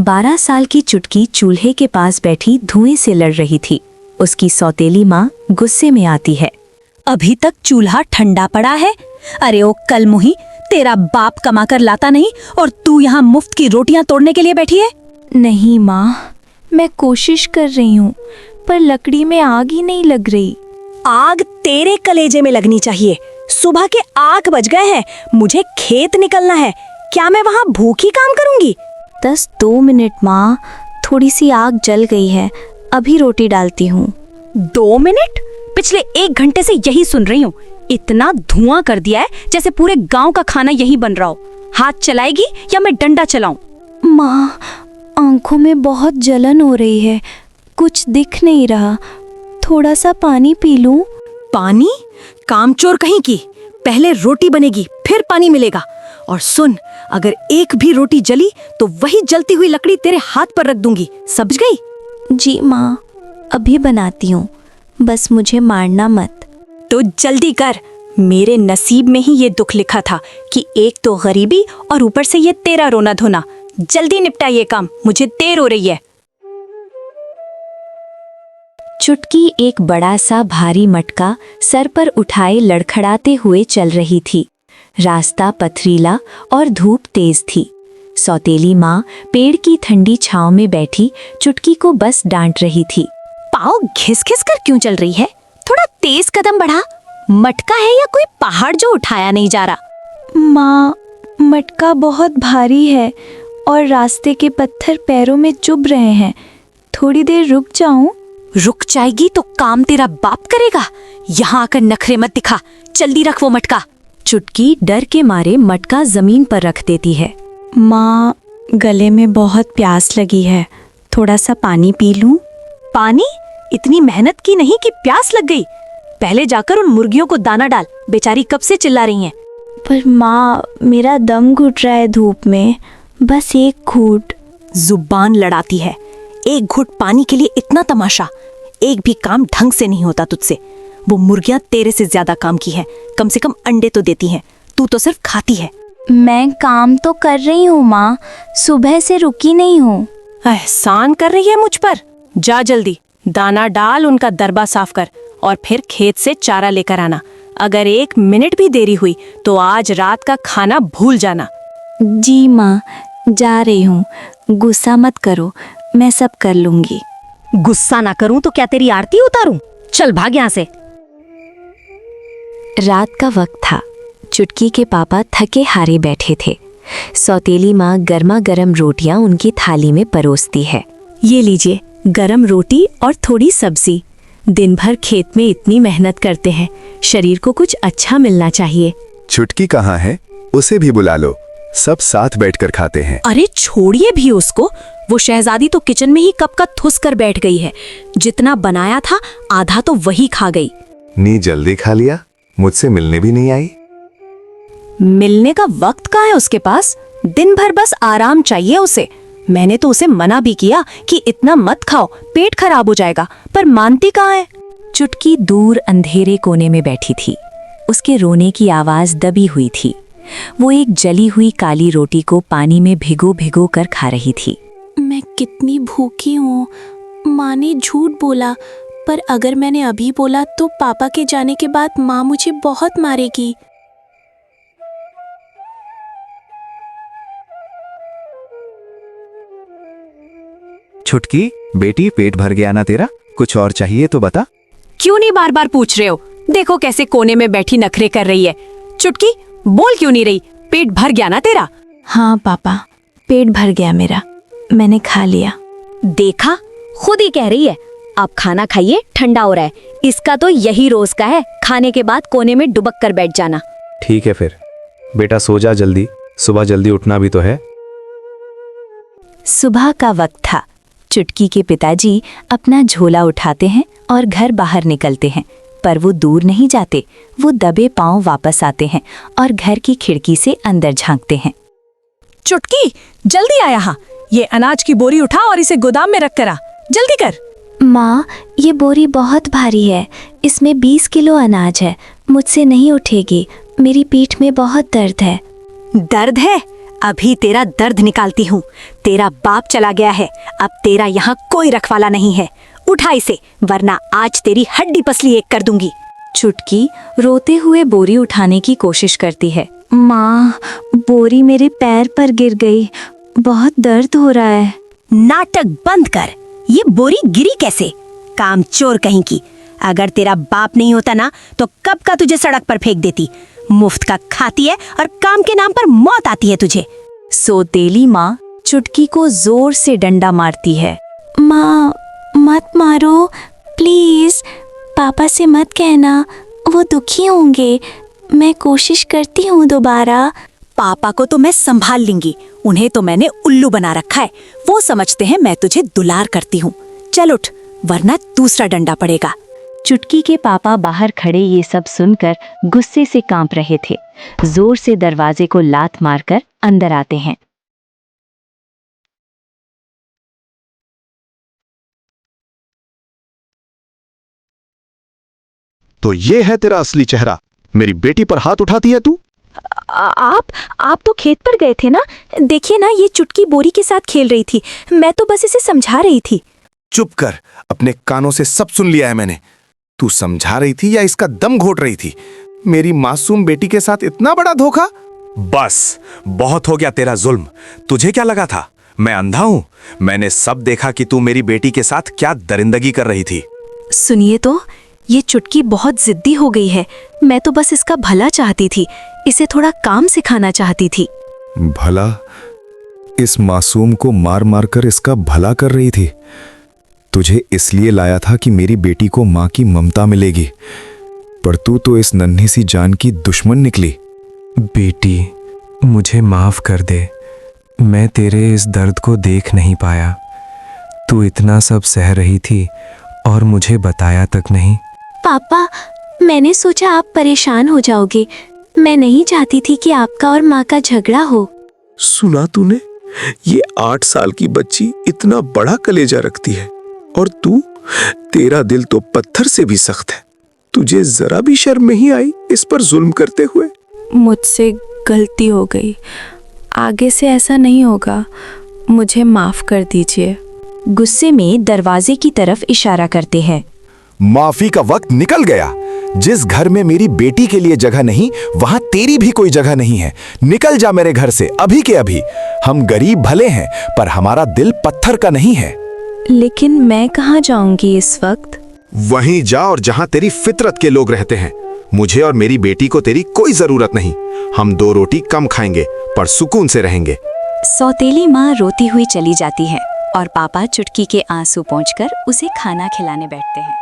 12 साल की चुटकी चूल्हे के पास बैठी धुएं से लड़ रही थी। उसकी सौतेली माँ गुस्से में आती है। अभी तक चूल्हा ठंडा पड़ा है? अरे ओ कलमुही, तेरा बाप कमा कर लाता नहीं और तू यहाँ मुफ्त की रोटियां तोड़ने के लिए बैठी है? नहीं माँ, मैं कोशिश कर रही हूँ, पर लकड़ी में आग ही नहीं लग रही। आग तेरे कलेजे में लगनी चाहिए। सुबह के 8 बज गए हैं, मुझे खेत निकलना है। क्या मैं वहाँ भूखी काम करूँगी? 2 मिनट माँ, थोड़ी सी आग जल गई है, अभी रोटी डालती हूँ। 2 मिनट? पिछले 1 घंटे से यही सुन रही हूँ। इतना धुआं कर दिया है जैसे पूरे गांव का खाना यही बन रहा हो। हाथ चलाएगी या मैं डंडा चलाऊं? माँ, आंखों में बहुत जलन हो रही है, कुछ दिख नहीं रहा। थोड़ा सा पानी पी लूं? पानी? कामचोर कहीं की। पहले रोटी बनेगी फिर पानी मिलेगा। और सुन, अगर एक भी रोटी जली तो वही जलती हुई लकड़ी तेरे हाथ पर रख दूंगी, समझ गई? जी माँ, अभी बनाती हूँ, बस मुझे मारना मत। तो जल्दी कर। मेरे नसीब में ही ये दुख लिखा था कि एक तो गरीबी और ऊपर से ये तेरा रोना धोना। जल्दी निपटा ये काम, मुझे देर हो रही है। चुटकी एक बड़ा सा भारी मटका सर पर उठाए लड़खड़ाते हुए चल रही थी। रास्ता पथरीला और धूप तेज थी। सौतेली माँ पेड़ की ठंडी छांव में बैठी चुटकी को बस डांट रही थी। पाँव घिस-घिस कर क्यों चल रही है? थोड़ा तेज कदम बढ़ा। मटका है या कोई पहाड़ जो उठाया नहीं जा रहा? माँ, मटका बहुत भारी है और रास्ते के पत्थर पैरों में चुभ रहे हैं। थोड़ी देर रुक जाऊं? रुक जाएगी तो काम तेरा बाप करेगा। यहाँ आकर नखरे मत दिखा, जल्दी रख वो मटका। चुटकी डर के मारे मटका जमीन पर रख देती है। माँ, गले में बहुत प्यास लगी है, थोड़ा सा पानी पी लूं? पानी? इतनी मेहनत की नहीं कि प्यास लग गई? पहले जाकर उन मुर्गियों को दाना डाल, बेचारी कब से चिल्ला रही हैं। पर माँ, मेरा दम घुट रहा है धूप में, बस एक घूंट। जुबान लड़ाती है। एक घुट पानी के लिए इतना तमाशा? एक भी काम ढंग से नहीं होता तुझसे। वो मुर्गियां तेरे से ज्यादा काम की हैं, कम से कम अंडे तो देती हैं, तू तो सिर्फ खाती है। मैं काम तो कर रही हूँ माँ, सुबह से रुकी नहीं हूँ। एहसान कर रही है मुझ पर? जा जल्दी दाना डाल, उनका दरबा साफ कर और फिर खेत से चारा लेकर आना। अगर 1 मिनट भी देरी हुई तो आज रात का खाना भूल जाना। जी माँ, जा रही हूँ, गुस्सा मत करो, मैं सब कर लूंगी। गुस्सा ना करूं तो क्या तेरी आरती उतारूं? चल भाग यहाँ से। रात का वक्त था। चुटकी के पापा थके हारे बैठे थे। सौतेली माँ गर्मा गर्म रोटियां उनकी थाली में परोसती है। ये लीजिए, गरम रोटी और थोड़ी सब्जी। दिन भर खेत में इतनी मेहनत करते हैं, शरीर को कुछ अच्छा मिलना चाहिए। चुटकी कहाँ है? उसे भी बुला लो, सब साथ बैठकर खाते हैं। अरे छोड़िए भी उसको, वो शहजादी तो किचन में ही कब का ठुस कर बैठ गई है। जितना बनाया था आधा तो वही खा गई। नी जल्दी खा लिया, मुझसे मिलने भी नहीं आई। मिलने का वक्त कहाँ है उसके पास? दिन भर बस आराम चाहिए उसे। मैंने तो उसे मना भी किया कि इतना मत खाओ, पेट खराब हो जाएगा, पर मानती कहाँ है। चुटकी दूर अंधेरे कोने में बैठी थी। उसके रोने की आवाज दबी हुई थी। वो एक जली हुई काली रोटी को पानी में भिगो भिगो कर खा रही थी। मैं कितनी भूखी हूँ। माँ ने झूठ बोला, पर अगर मैंने अभी बोला तो पापा के जाने के बाद माँ मुझे बहुत मारेगी। छुटकी बेटी, पेट भर गया ना तेरा? कुछ और चाहिए तो बता। क्यों नहीं बार बार पूछ रहे हो? देखो कैसे कोने में बैठी नखरे कर रही है। चुटकी, बोल क्यों नहीं रही? पेट भर गया ना तेरा? हाँ पापा, पेट भर गया मेरा, मैंने खा लिया। देखा, खुद ही कह रही है। आप खाना खाइए, ठंडा हो रहा है। इसका तो यही रोज का है, खाने के बाद कोने में डुबक कर बैठ जाना। ठीक है फिर बेटा, सो जा जल्दी, सुबह जल्दी उठना भी तो है। सुबह का वक्त था। चुटकी के पिताजी अपना झोला उठाते हैं और घर बाहर निकलते हैं, पर वो दूर नहीं जाते। वो दबे पांव वापस आते हैं और घर की खिड़की से अंदर झांकते हैं। चुटकी, जल्दी आ यहाँ। ये अनाज की बोरी उठा और इसे गोदाम में रख कर आ, जल्दी कर। माँ, ये बोरी बहुत भारी है, इसमें 20 किलो अनाज है, मुझसे नहीं उठेगी, मेरी पीठ में बहुत दर्द है। दर्द है? अभी तेरा दर्द निकालती हूँ। तेरा बाप चला गया है, अब तेरा यहाँ कोई रखवाला नहीं है। उठा इसे, वरना आज तेरी हड्डी पसली एक कर दूंगी। चुटकी रोते हुए बोरी उठाने की कोशिश करती है। माँ, बोरी मेरे पैर पर गिर गई, बहुत दर्द हो रहा है। नाटक बंद कर। ये बोरी गिरी कैसे? काम चोर कहीं की। अगर तेरा बाप नहीं होता ना तो कब का तुझे सड़क पर फेंक देती। मुफ्त का खाती है और काम के नाम पर मौत आती है तुझे। सौतेली माँ चुटकी को जोर से डंडा मारती है। माँ, मत मारो प्लीज, पापा से मत कहना, वो दुखी होंगे। मैं कोशिश करती हूँ दोबारा। पापा को तो मैं संभाल लूंगी, उन्हें तो मैंने उल्लू बना रखा है। वो समझते हैं मैं तुझे दुलार करती हूँ। चल उठ, वरना दूसरा डंडा पड़ेगा। चुटकी के पापा बाहर खड़े ये सब सुनकर गुस्से से कांप रहे थे। जोर से दरवाजे को लात मारकर अंदर आते हैं। तो ये है तेरा असली चेहरा? मेरी बेटी पर हाथ उठाती है तू? आप तो खेत पर गए थे ना? देखिए ना, ये चुटकी बोरी के साथ खेल रही थी। मैं तो बस इसे समझा रही थी। चुप कर, अपने कानों से सब सुन लिया है मैंने। तू समझा रही थी या इसका दम घोट रही थी? मेरी मासूम बेटी के साथ इतना बड़ा धोखा? बस, बहुत हो गया तेरा जुल्म। तुझे क्या लगा था मैं अंधा हूं? मैंने सब देखा कि तू मेरी बेटी के साथ क्या दरिंदगी कर रही थी। सुनिए तो, ये चुटकी बहुत जिद्दी हो गई है। मैं तो बस इसका भला चाहती थी, इसे थोड़ा काम सिखाना चाहती थी। भला? इस मासूम को मार मार कर इसका भला कर रही थी? तुझे इसलिए लाया था कि मेरी बेटी को माँ की ममता मिलेगी, पर तू तो इस नन्ही सी जान की दुश्मन निकली। बेटी, मुझे माफ कर दे। मैं तेरे इस दर्द को देख नहीं पाया। तू इतना सब सह रही थी और मुझे बताया तक नहीं। पापा, मैंने सोचा आप परेशान हो जाओगे। मैं नहीं चाहती थी कि आपका और माँ का झगड़ा हो। सुना तूने? ये 8 साल की बच्ची इतना बड़ा कलेजा रखती है और तू, तेरा दिल तो पत्थर से भी सख्त है। तुझे जरा भी शर्म नहीं आई इस पर जुल्म करते हुए? मुझसे गलती हो गई, आगे से ऐसा नहीं होगा, मुझे माफ कर दीजिए। गुस्से में दरवाजे की तरफ इशारा करते हैं। माफी का वक्त निकल गया। जिस घर में मेरी बेटी के लिए जगह नहीं, वहां तेरी भी कोई जगह नहीं है। निकल जा मेरे घर से अभी के अभी। हम गरीब भले हैं, पर हमारा दिल पत्थर का नहीं है। लेकिन मैं कहाँ जाऊंगी इस वक्त? वहीं जा और जहां तेरी फितरत के लोग रहते हैं। मुझे और मेरी बेटी को तेरी कोई जरूरत नहीं। हम 2 रोटी कम खाएंगे, पर सुकून से रहेंगे। सौतेली माँ रोती हुई चली जाती है और पापा चुटकी के आंसू पोंछकर उसे खाना खिलाने बैठते हैं।